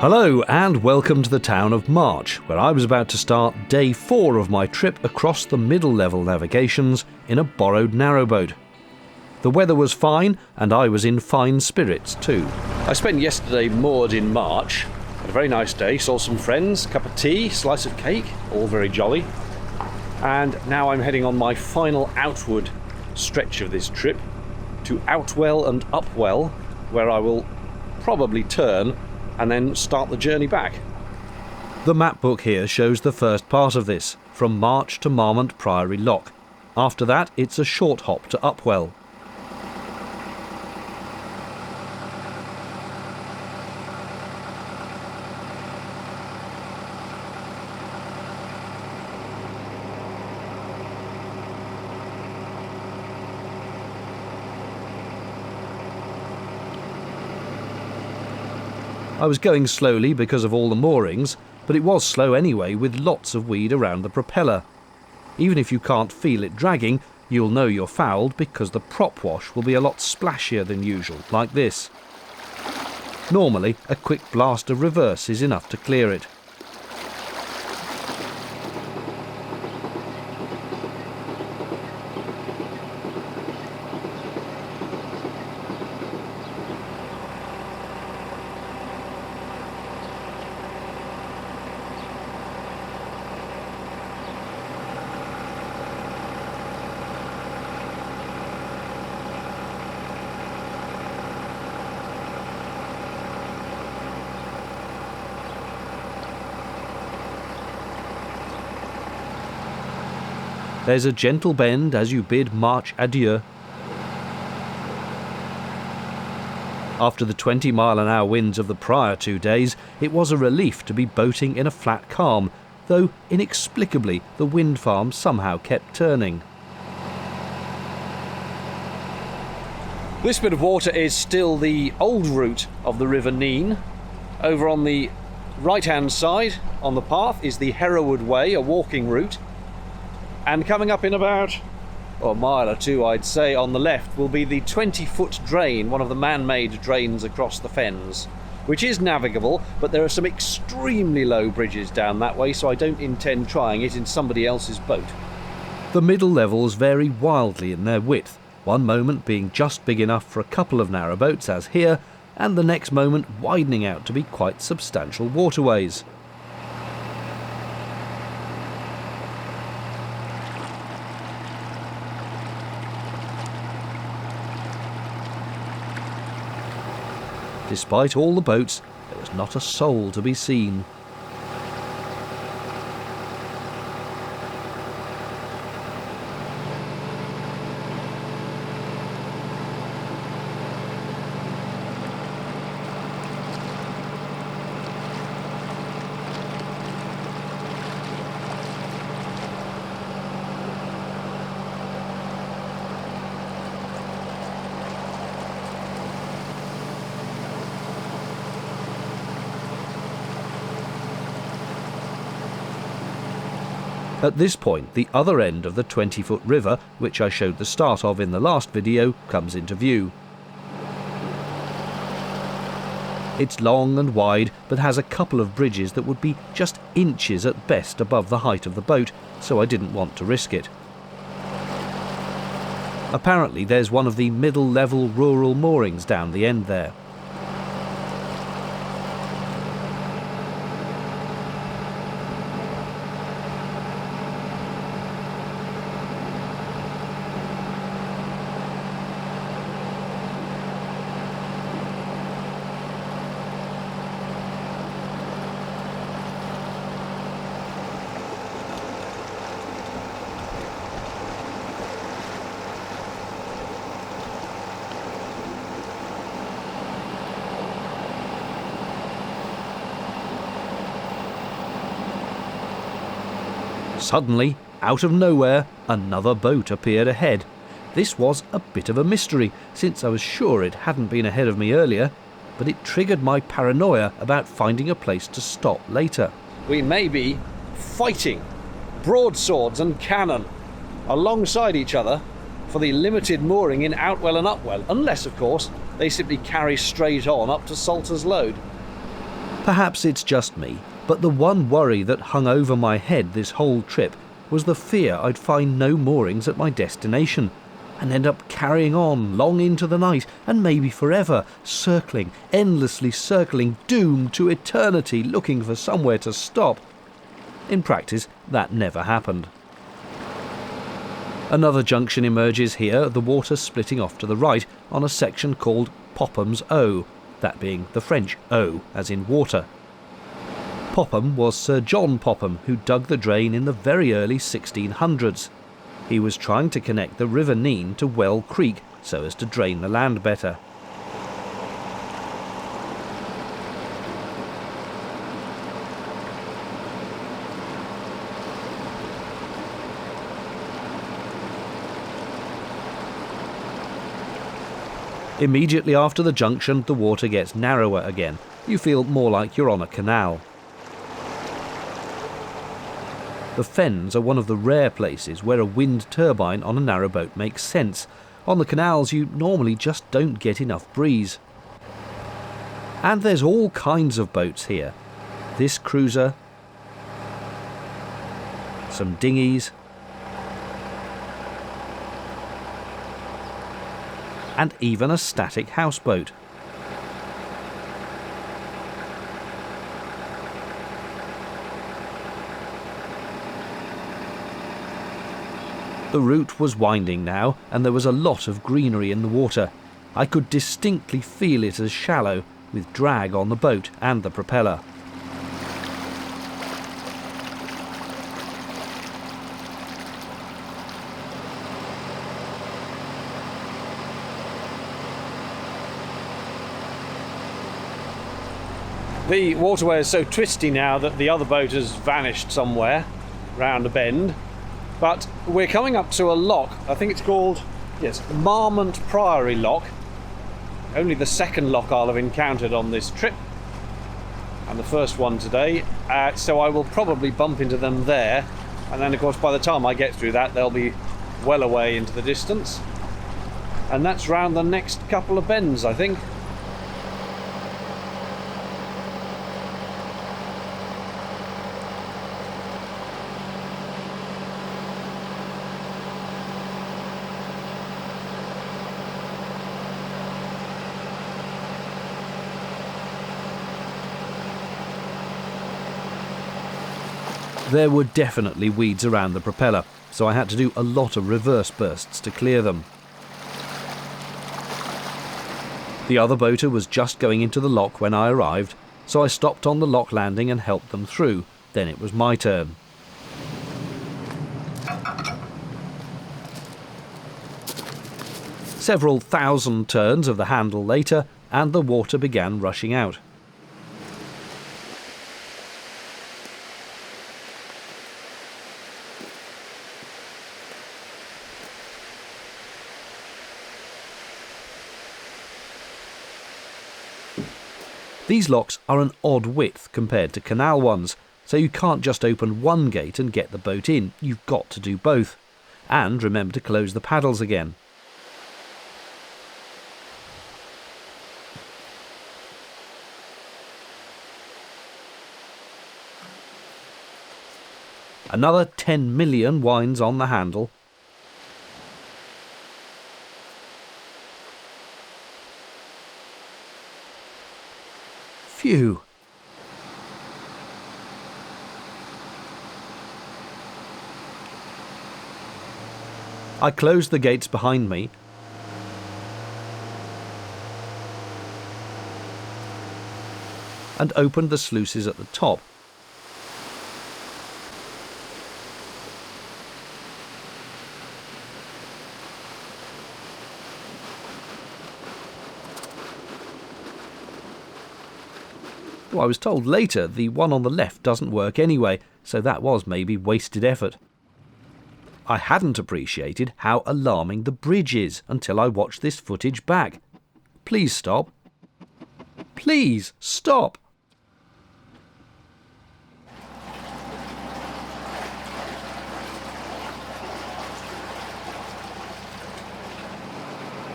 Hello and welcome to the town of March, where I was about to start day 4 of my trip across the middle level navigations in a borrowed narrowboat. The weather was fine and I was in fine spirits too. I spent yesterday moored in March. Had a very nice day, saw some friends, cup of tea, slice of cake, all very jolly. And now I'm heading on my final outward stretch of this trip to Outwell and Upwell, where I will probably turn and then start the journey back. The map book here shows the first part of this, from March to Marmont Priory Lock. After that, it's a short hop to Upwell. I was going slowly because of all the moorings, but it was slow anyway with lots of weed around the propeller. Even if you can't feel it dragging, you'll know you're fouled because the prop wash will be a lot splashier than usual, like this. Normally, a quick blast of reverse is enough to clear it. There's a gentle bend as you bid March adieu. After the 20-mile-an-hour winds of the prior 2 days, it was a relief to be boating in a flat calm, though inexplicably the wind farm somehow kept turning. This bit of water is still the old route of the River Nene. Over on the right-hand side on the path is the Hereward Way, a walking route. And coming up in about a mile or two, I'd say, on the left will be the 20-foot drain, one of the man-made drains across the Fens, which is navigable, but there are some extremely low bridges down that way, so I don't intend trying it in somebody else's boat. The middle levels vary wildly in their width, one moment being just big enough for a couple of narrowboats, as here, and the next moment widening out to be quite substantial waterways. Despite all the boats, there was not a soul to be seen. At this point, the other end of the 20-foot river, which I showed the start of in the last video, comes into view. It's long and wide, but has a couple of bridges that would be just inches at best above the height of the boat, so I didn't want to risk it. Apparently there's one of the middle-level rural moorings down the end there. Suddenly, out of nowhere, another boat appeared ahead. This was a bit of a mystery, since I was sure it hadn't been ahead of me earlier, but it triggered my paranoia about finding a place to stop later. We may be fighting broadswords and cannon alongside each other for the limited mooring in Outwell and Upwell, unless, of course, they simply carry straight on up to Salter's Load. Perhaps it's just me, but the one worry that hung over my head this whole trip was the fear I'd find no moorings at my destination and end up carrying on long into the night and maybe forever, circling, endlessly circling, doomed to eternity looking for somewhere to stop. In practice, that never happened. Another junction emerges here, the water splitting off to the right on a section called Popham's O, that being the French O as in water. Popham was Sir John Popham, who dug the drain in the very early 1600s. He was trying to connect the River Nene to Well Creek so as to drain the land better. Immediately after the junction, the water gets narrower again. You feel more like you're on a canal. The Fens are one of the rare places where a wind turbine on a narrowboat makes sense. On the canals you normally just don't get enough breeze. And there's all kinds of boats here. This cruiser, some dinghies, and even a static houseboat. The route was winding now, and there was a lot of greenery in the water. I could distinctly feel it as shallow, with drag on the boat and the propeller. The waterway is so twisty now that the other boat has vanished somewhere round a bend. But we're coming up to a lock. I think it's called, yes, Marmont Priory Lock. Only the second lock I'll have encountered on this trip, and the first one today. So I will probably bump into them there. And then, of course, by the time I get through that, they'll be well away into the distance. And that's round the next couple of bends, I think. There were definitely weeds around the propeller, so I had to do a lot of reverse bursts to clear them. The other boater was just going into the lock when I arrived, so I stopped on the lock landing and helped them through. Then it was my turn. Several thousand turns of the handle later, and the water began rushing out. These locks are an odd width compared to canal ones, so you can't just open one gate and get the boat in, you've got to do both. And remember to close the paddles again. Another 10 million winds on the handle. Phew. I closed the gates behind me and opened the sluices at the top. Well, I was told later the one on the left doesn't work anyway, so that was maybe wasted effort. I hadn't appreciated how alarming the bridge is until I watched this footage back. Please stop. Please stop.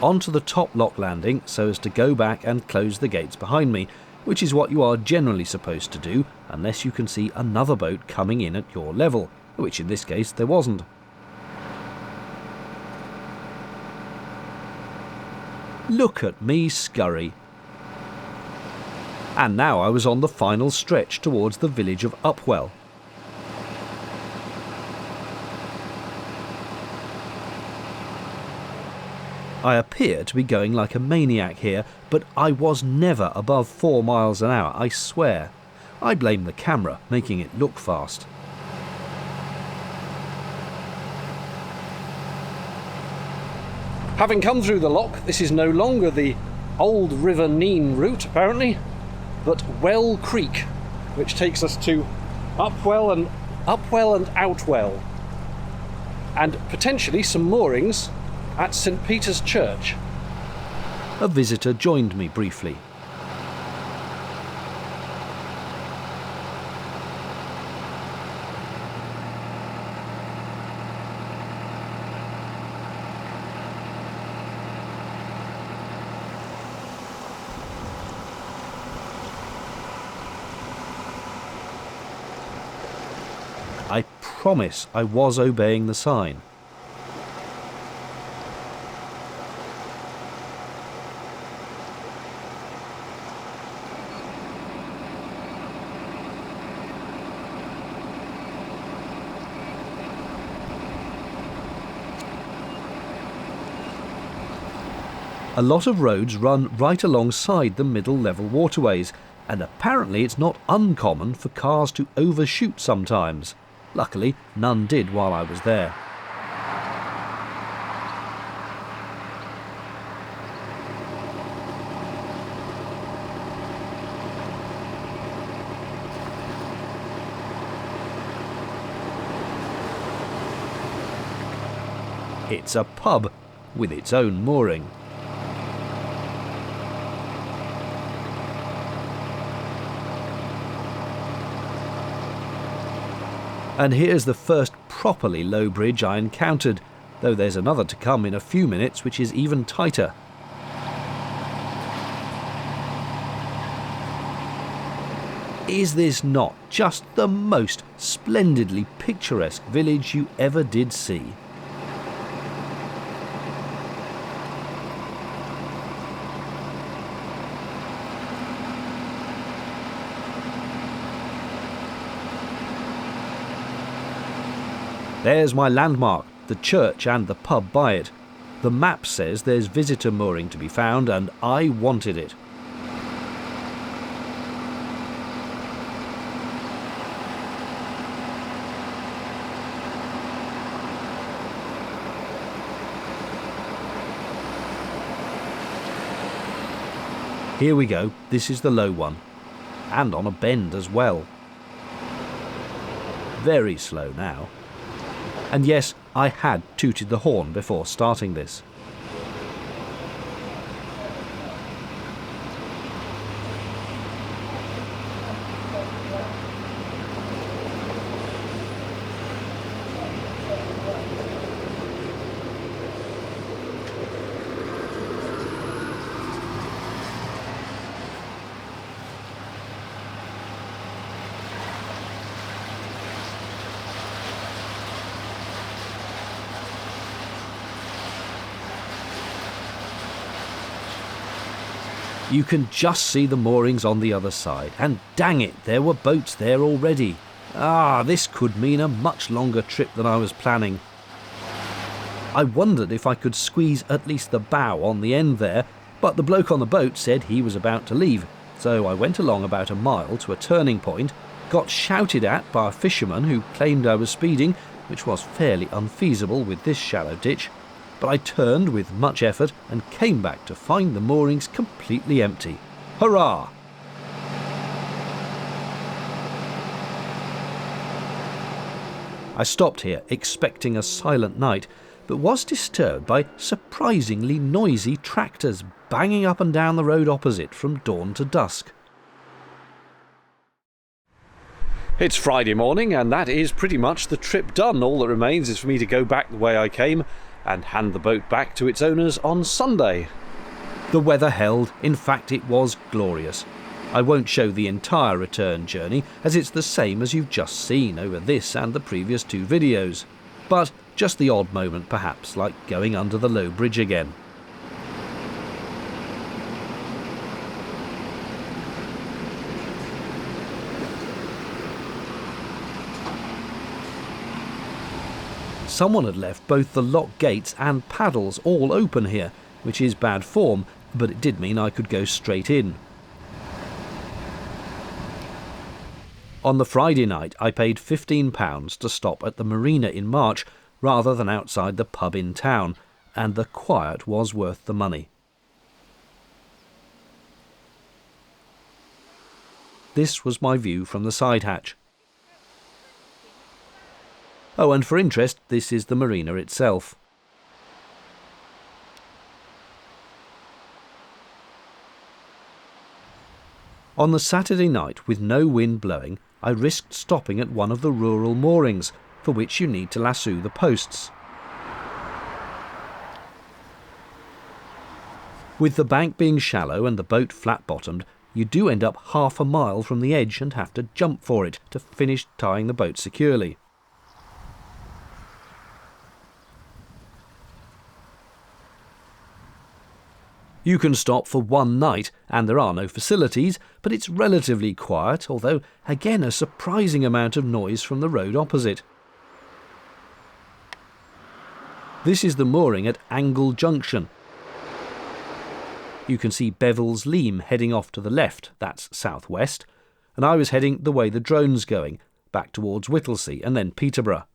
Onto the top lock landing so as to go back and close the gates behind me. which is what you are generally supposed to do unless you can see another boat coming in at your level, which in this case there wasn't. Look at me scurry. And now I was on the final stretch towards the village of Upwell. I appear to be going like a maniac here, but I was never above 4 miles an hour, I swear. I blame the camera, making it look fast. Having come through the lock, this is no longer the old River Nene route, apparently, but Well Creek, which takes us to Upwell and Outwell, and potentially some moorings at St Peter's Church. A visitor joined me briefly. I promise I was obeying the sign. A lot of roads run right alongside the middle level waterways, and apparently it's not uncommon for cars to overshoot sometimes. Luckily, none did while I was there. It's a pub with its own mooring. And here's the first properly low bridge I encountered, though there's another to come in a few minutes which is even tighter. Is this not just the most splendidly picturesque village you ever did see? There's my landmark, the church and the pub by it. The map says there's visitor mooring to be found, and I wanted it. Here we go, this is the low one, and on a bend as well. Very slow now. And yes, I had tooted the horn before starting this. You can just see the moorings on the other side, and dang it, there were boats there already. This could mean a much longer trip than I was planning. I wondered if I could squeeze at least the bow on the end there, but the bloke on the boat said he was about to leave, so I went along about a mile to a turning point, got shouted at by a fisherman who claimed I was speeding, which was fairly unfeasible with this shallow ditch, but I turned with much effort and came back to find the moorings completely empty. Hurrah! I stopped here expecting a silent night, but was disturbed by surprisingly noisy tractors banging up and down the road opposite from dawn to dusk. It's Friday morning, and that is pretty much the trip done. All that remains is for me to go back the way I came and hand the boat back to its owners on Sunday. The weather held, in fact it was glorious. I won't show the entire return journey, as it's the same as you've just seen over this and the previous 2 videos, but just the odd moment perhaps, like going under the low bridge again. Someone had left both the lock gates and paddles all open here, which is bad form, but it did mean I could go straight in. On the Friday night I paid £15 to stop at the marina in March rather than outside the pub in town, and the quiet was worth the money. This was my view from the side hatch. Oh, and for interest, this is the marina itself. On the Saturday night, with no wind blowing, I risked stopping at one of the rural moorings, for which you need to lasso the posts. With the bank being shallow and the boat flat-bottomed, you do end up half a mile from the edge and have to jump for it to finish tying the boat securely. You can stop for one night, and there are no facilities, but it's relatively quiet, although again a surprising amount of noise from the road opposite. This is the mooring at Angle Junction. You can see Bevil's Leam heading off to the left, that's southwest, and I was heading the way the drone's going, back towards Whittlesea and then Peterborough.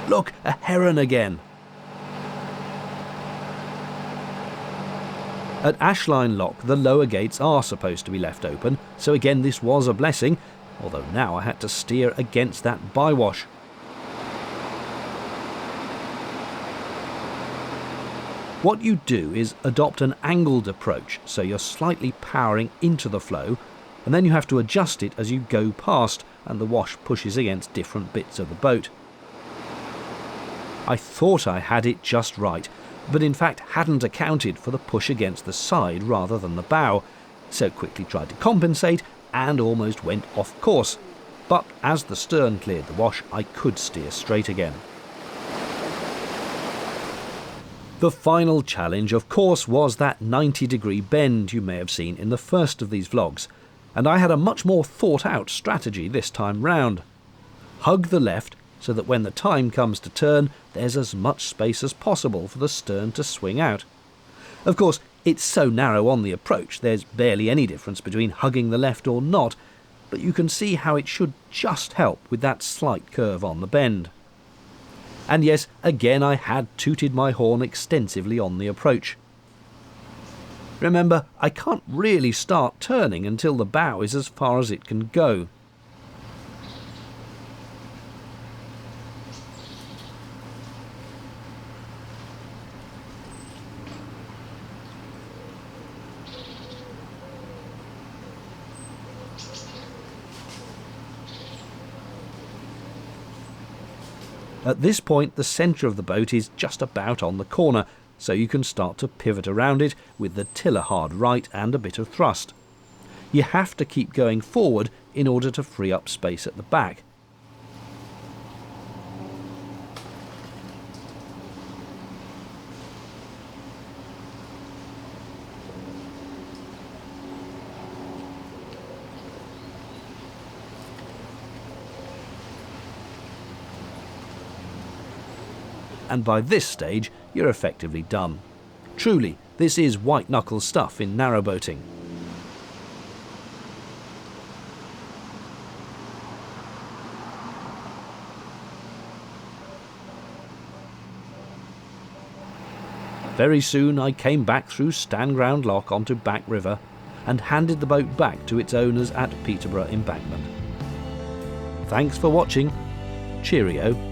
Look, a heron again! At Ashline Lock, the lower gates are supposed to be left open, so again this was a blessing, although now I had to steer against that bywash. What you do is adopt an angled approach, so you're slightly powering into the flow, and then you have to adjust it as you go past, and the wash pushes against different bits of the boat. I thought I had it just right, but in fact hadn't accounted for the push against the side rather than the bow, so quickly tried to compensate and almost went off course. But as the stern cleared the wash, I could steer straight again. The final challenge, of course, was that 90-degree bend you may have seen in the first of these vlogs, and I had a much more thought-out strategy this time round. Hug the left, so that when the time comes to turn, there's as much space as possible for the stern to swing out. Of course, it's so narrow on the approach, there's barely any difference between hugging the left or not, but you can see how it should just help with that slight curve on the bend. And yes, again I had tooted my horn extensively on the approach. Remember, I can't really start turning until the bow is as far as it can go. At this point, the centre of the boat is just about on the corner, so you can start to pivot around it with the tiller hard right and a bit of thrust. You have to keep going forward in order to free up space at the back. And by this stage, you're effectively done. Truly, this is white-knuckle stuff in narrowboating. Very soon I came back through Stanground Lock onto Back River and handed the boat back to its owners at Peterborough Embankment. Thanks for watching. Cheerio.